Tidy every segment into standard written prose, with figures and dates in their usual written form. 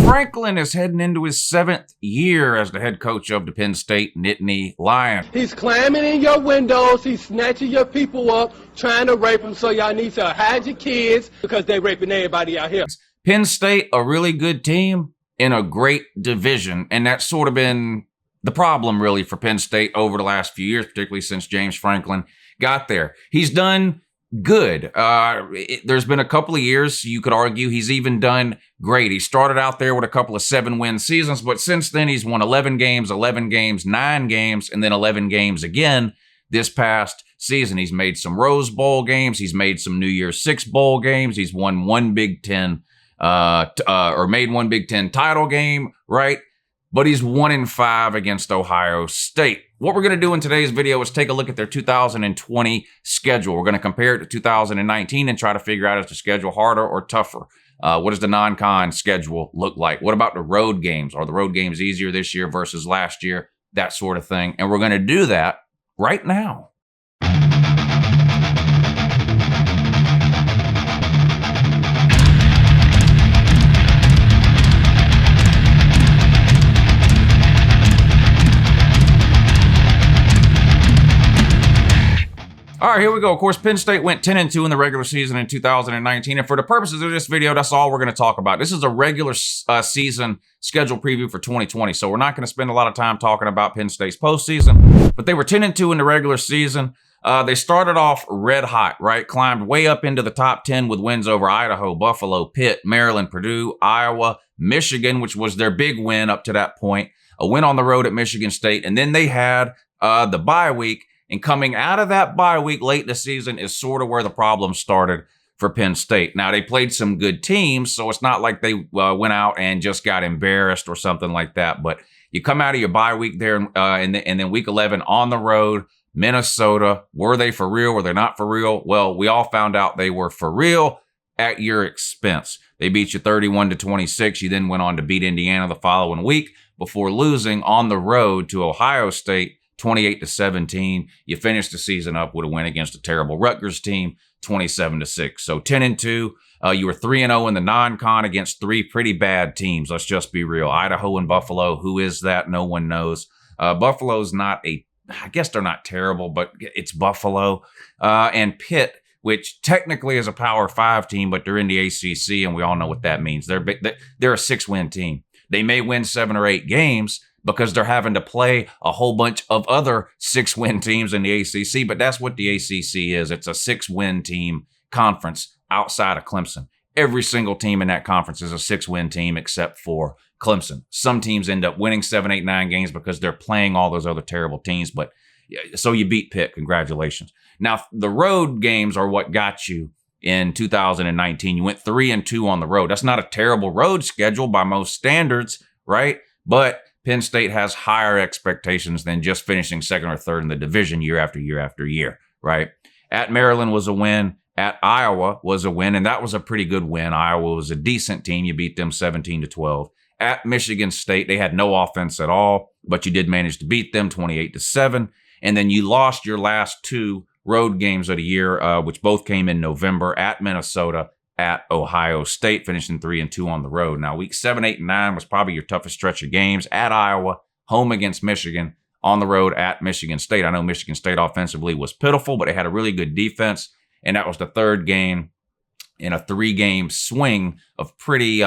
Franklin is heading into his 7th year as the head coach of the Penn State Nittany Lions. He's climbing in your windows, he's snatching your people up, trying to rape them, so y'all need to hide your kids because they're raping everybody out here. Penn State, a really good team in a great division, and that's sort of been the problem really for Penn State over the last few years, particularly since James Franklin got there. He's done good. There's been a couple of years you could argue he's even done great. He started out there with a couple of 7-win seasons, but since then he's won 11 games, 9 games, and then 11 games again this past season. He's made some Rose Bowl games. He's made some New Year's Six Bowl games. He's won one Big Ten or made one Big Ten title game, right? But he's 1-5 against Ohio State. What we're going to do in today's video is take a look at their 2020 schedule. We're going to compare it to 2019 and try to figure out is the schedule harder or tougher. What does the non-con schedule look like? What about the road games? Are the road games easier this year versus last year? That sort of thing. And we're going to do that right now. All right, here we go. Of course, Penn State went 10-2 in the regular season in 2019. And for the purposes of this video, that's all we're going to talk about. This is a regular season schedule preview for 2020. So we're not going to spend a lot of time talking about Penn State's postseason. But they were 10-2 in the regular season. They started off red hot, right? Climbed way up into the top 10 with wins over Idaho, Buffalo, Pitt, Maryland, Purdue, Iowa, Michigan, which was their big win up to that point. A win on the road at Michigan State. And then they had the bye week. And coming out of that bye week late in the season is sort of where the problem started for Penn State. Now, they played some good teams, so it's not like they went out and just got embarrassed or something like that. But you come out of your bye week there, and then week 11 on the road, Minnesota. Were they for real? Were they not for real? Well, we all found out they were for real at your expense. They beat you 31-26. You then went on to beat Indiana the following week before losing on the road to Ohio State 28-17. You finished the season up with a win against a terrible Rutgers team, 27-6. So 10-2. You were 3-0 in the non-con against 3 pretty bad teams. Let's just be real. Idaho and Buffalo. Who is that? No one knows. Buffalo's not I guess they're not terrible, but it's Buffalo. And Pitt, which technically is a Power 5 team, but they're in the ACC, and we all know what that means. They're a 6-win team. They may win 7 or 8 games, because they're having to play a whole bunch of other 6-win teams in the ACC, but that's what the ACC is. It's a 6-win team conference outside of Clemson. Every single team in that conference is a 6-win team except for Clemson. Some teams end up winning 7, 8, 9 games because they're playing all those other terrible teams, but so you beat Pitt. Congratulations. Now, the road games are what got you in 2019. You went 3-2 on the road. That's not a terrible road schedule by most standards, right? But Penn State has higher expectations than just finishing 2nd or 3rd in the division year after year after year, right? At Maryland was a win. At Iowa was a win, and that was a pretty good win. Iowa was a decent team. You beat them 17-12. At Michigan State, they had no offense at all, but you did manage to beat them 28-7. And then you lost your last 2 road games of the year, which both came in November, at Minnesota, at Ohio State, finishing 3-2 on the road. Now, week 7, 8, and 9 was probably your toughest stretch of games. At Iowa, home against Michigan, on the road at Michigan State. I know Michigan State offensively was pitiful, but they had a really good defense, and that was the 3rd game in a 3-game swing of pretty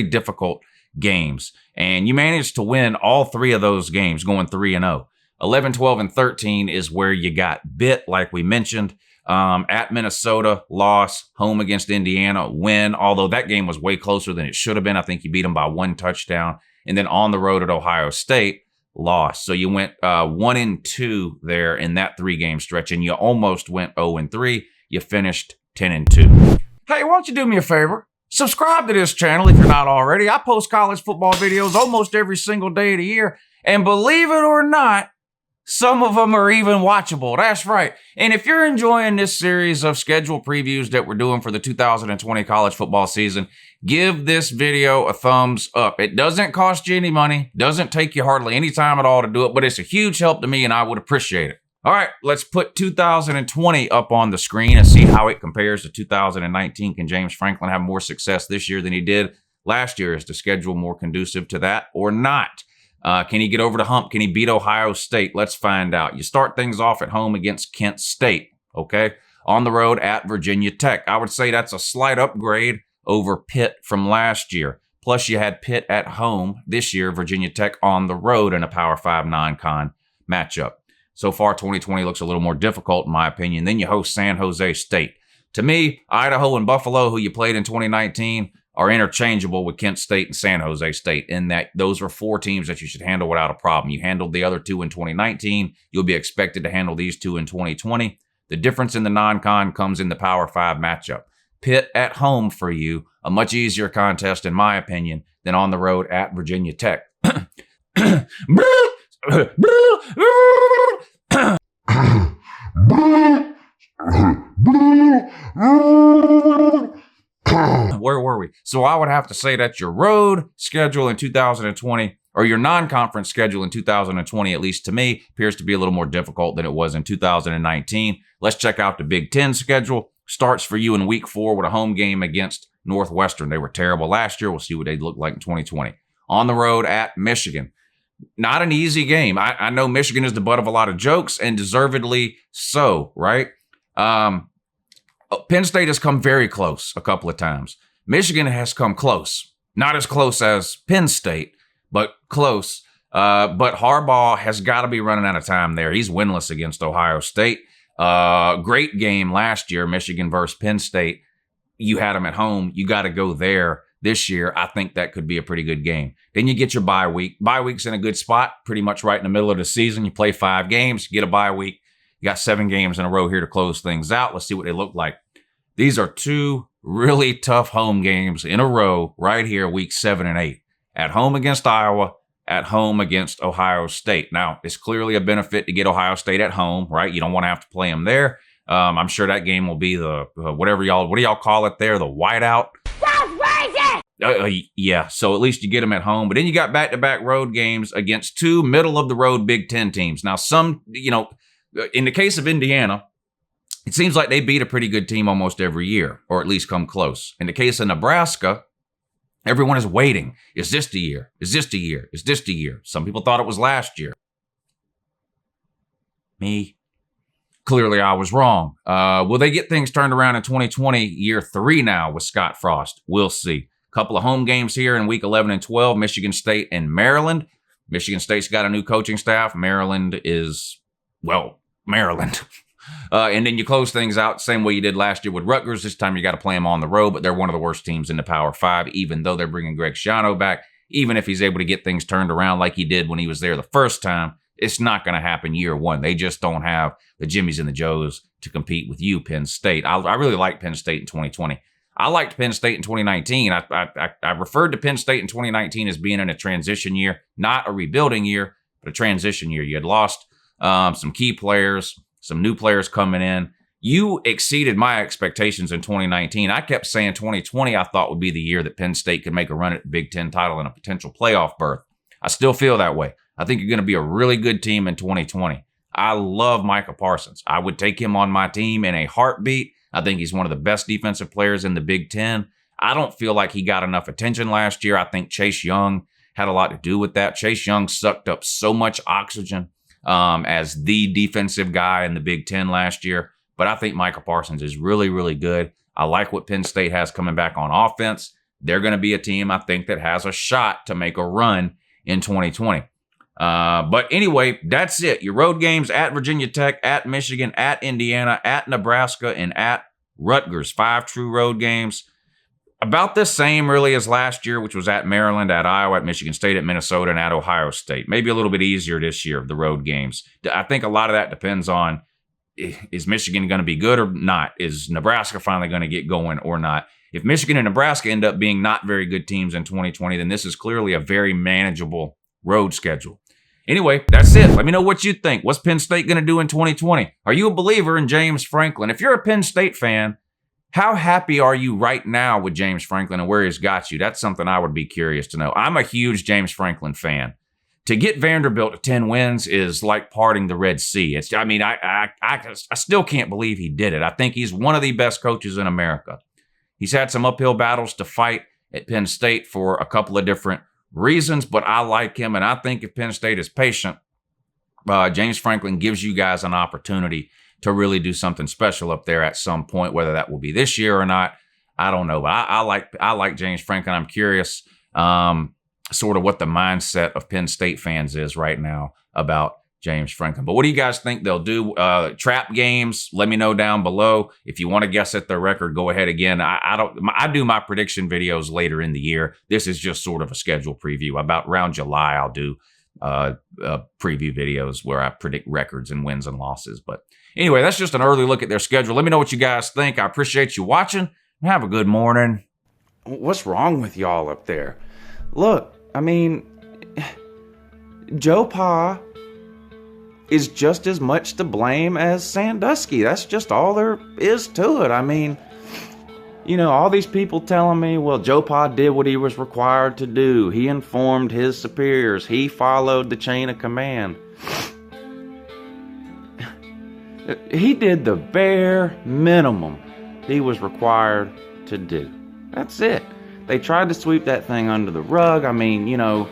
difficult games. And you managed to win all 3 of those games, going 3-0. 11, 12, and 13 is where you got bit, like we mentioned. At Minnesota, loss. Home against Indiana, win. Although that game was way closer than it should have been. I think you beat them by 1 touchdown. And then on the road at Ohio State, loss. So you went 1-2 there in that 3-game stretch, and you almost went 0-3. You finished 10-2. Hey, why don't you do me a favor? Subscribe to this channel if you're not already. I post college football videos almost every single day of the year. And believe it or not, some of them are even watchable. That's right. And if you're enjoying this series of schedule previews that we're doing for the 2020 college football season, give this video a thumbs up. It doesn't cost you any money, doesn't take you hardly any time at all to do it, but it's a huge help to me and I would appreciate it. All right, let's put 2020 up on the screen and see how it compares to 2019. Can James Franklin have more success this year than he did last year. Is the schedule more conducive to that or not? Can he get over the hump? Can he beat Ohio State? Let's find out. You start things off at home against Kent State, okay? On the road at Virginia Tech. I would say that's a slight upgrade over Pitt from last year. Plus, you had Pitt at home this year, Virginia Tech on the road in a Power 5 non-con matchup. So far, 2020 looks a little more difficult, in my opinion. Then you host San Jose State. To me, Idaho and Buffalo, who you played in 2019, are interchangeable with Kent State and San Jose State in that those are 4 teams that you should handle without a problem. You handled the other 2 in 2019. You'll be expected to handle these 2 in 2020. The difference in the non-con comes in the Power 5 matchup. Pitt at home for you, a much easier contest, in my opinion, than on the road at Virginia Tech. Where were we? So I would have to say that your road schedule in 2020, or your non-conference schedule in 2020, at least to me, appears to be a little more difficult than it was in 2019. Let's check out the Big Ten schedule. Starts for you in week 4 with a home game against Northwestern. They were terrible last year. We'll see what they look like in 2020. On the road at Michigan. Not an easy game. I know Michigan is the butt of a lot of jokes, and deservedly so, right? Penn State has come very close a couple of times. Michigan has come close. Not as close as Penn State, but close. But Harbaugh has got to be running out of time there. He's winless against Ohio State. Great game last year, Michigan versus Penn State. You had them at home. You got to go there this year. I think that could be a pretty good game. Then you get your bye week. Bye week's in a good spot, pretty much right in the middle of the season. You play 5 games, you get a bye week. You got 7 games in a row here to close things out. Let's see what they look like. These are 2 really tough home games in a row right here, week 7 and 8. At home against Iowa, at home against Ohio State. Now, it's clearly a benefit to get Ohio State at home, right? You don't want to have to play them there. I'm sure that game will be the, what do y'all call it there? The whiteout? Sounds crazy! Yeah, so at least you get them at home. But then you got back-to-back road games against 2 middle-of-the-road Big Ten teams. Now, in the case of Indiana, it seems like they beat a pretty good team almost every year, or at least come close. In the case of Nebraska, everyone is waiting. Is this the year? Is this the year? Is this the year? Some people thought it was last year. Me. Clearly, I was wrong. Will they get things turned around in 2020, year 3 now with Scott Frost? We'll see. Couple of home games here in week 11 and 12, Michigan State and Maryland. Michigan State's got a new coaching staff. Maryland is, well, Maryland. And then you close things out the same way you did last year with Rutgers. This time you got to play them on the road, but they're one of the worst teams in the Power 5, even though they're bringing Greg Schiano back. Even if he's able to get things turned around like he did when he was there the first time, it's not going to happen year 1. They just don't have the Jimmies and the Joes to compete with you, Penn State. I really like Penn State in 2020. I liked Penn State in 2019. I referred to Penn State in 2019 as being in a transition year, not a rebuilding year, but a transition year. You had lost some key players, some new players coming in. You exceeded my expectations in 2019. I kept saying 2020 I thought would be the year that Penn State could make a run at the Big Ten title and a potential playoff berth. I still feel that way. I think you're going to be a really good team in 2020. I love Micah Parsons. I would take him on my team in a heartbeat. I think he's one of the best defensive players in the Big Ten. I don't feel like he got enough attention last year. I think Chase Young had a lot to do with that. Chase Young sucked up so much oxygen as the defensive guy in the Big Ten last year. But I think Micah Parsons is really, really good. I like what Penn State has coming back on offense. They're going to be a team, I think, that has a shot to make a run in 2020. But anyway, that's it. Your road games at Virginia Tech, at Michigan, at Indiana, at Nebraska, and at Rutgers. 5 true road games. About the same, really, as last year, which was at Maryland, at Iowa, at Michigan State, at Minnesota, and at Ohio State. Maybe a little bit easier this year, the road games. I think a lot of that depends on, is Michigan going to be good or not? Is Nebraska finally going to get going or not? If Michigan and Nebraska end up being not very good teams in 2020, then this is clearly a very manageable road schedule. Anyway, that's it. Let me know what you think. What's Penn State going to do in 2020? Are you a believer in James Franklin? If you're a Penn State fan, how happy are you right now with James Franklin and where he's got you? That's something I would be curious to know. I'm a huge James Franklin fan. To get Vanderbilt to 10 wins is like parting the Red Sea. I still can't believe he did it. I think he's one of the best coaches in America. He's had some uphill battles to fight at Penn State for a couple of different reasons, but I like him, and I think if Penn State is patient, James Franklin gives you guys an opportunity to really do something special up there at some point, whether that will be this year or not. I don't know, but I like James Franklin. I'm curious sort of what the mindset of Penn State fans is right now about James Franklin. But what do you guys think they'll do? Trap games, let me know down below. If you want to guess at their record, go ahead again. I do my prediction videos later in the year. This is just sort of a schedule preview. About around July, I'll do preview videos where I predict records and wins and losses. But anyway, that's just an early look at their schedule. Let me know what you guys think. I appreciate you watching. Have a good morning. What's wrong with y'all up there? Look, I mean, Joe Pa is just as much to blame as Sandusky. That's just all there is to it. I mean, you know, all these people telling me, well, Joe Pa did what he was required to do. He informed his superiors. He followed the chain of command. He did the bare minimum he was required to do. That's it. They tried to sweep that thing under the rug. I mean, you know,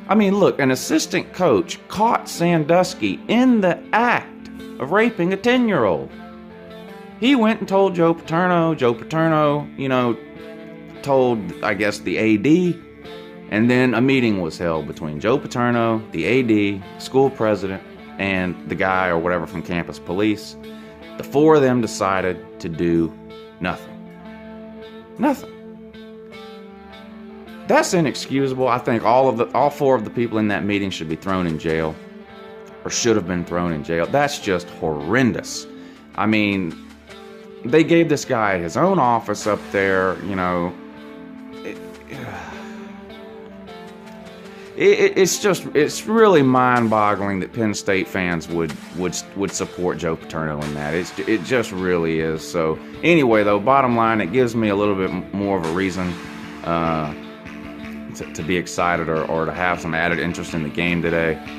look, an assistant coach caught Sandusky in the act of raping a 10-year-old. He went and told Joe Paterno. Joe Paterno, you know, told, I guess, the AD. And then a meeting was held between Joe Paterno, the AD, school president, and the guy or whatever from campus police. The four of them decided to do nothing. Nothing. That's inexcusable. I think all four of the people in that meeting should be thrown in jail, or should have been thrown in jail. That's just horrendous. I mean, they gave this guy his own office up there, you know. It's really mind-boggling that Penn State fans would support Joe Paterno in that. It just really is. So anyway, though, bottom line, it gives me a little bit more of a reason to be excited or to have some added interest in the game today.